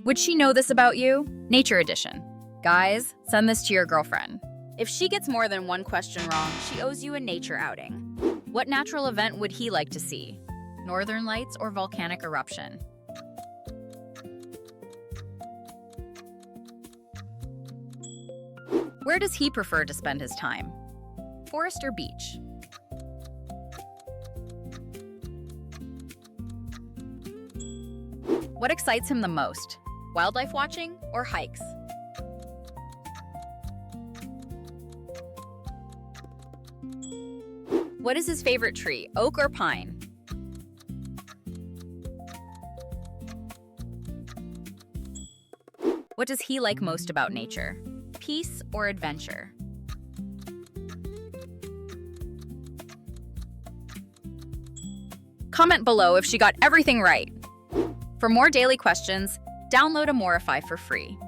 Would she know this about you? Nature Edition. Guys, send this to your girlfriend. If she gets more than one question wrong, she owes you a nature outing. What natural event would he like to see? Northern Lights or volcanic eruption? Where does he prefer to spend his time? Forest or beach? What excites him the most? Wildlife watching or hikes? What is his favorite tree, oak or pine? What does he like most about nature? Peace or adventure? Comment below if she got everything right. For more daily questions, download Amorify for free.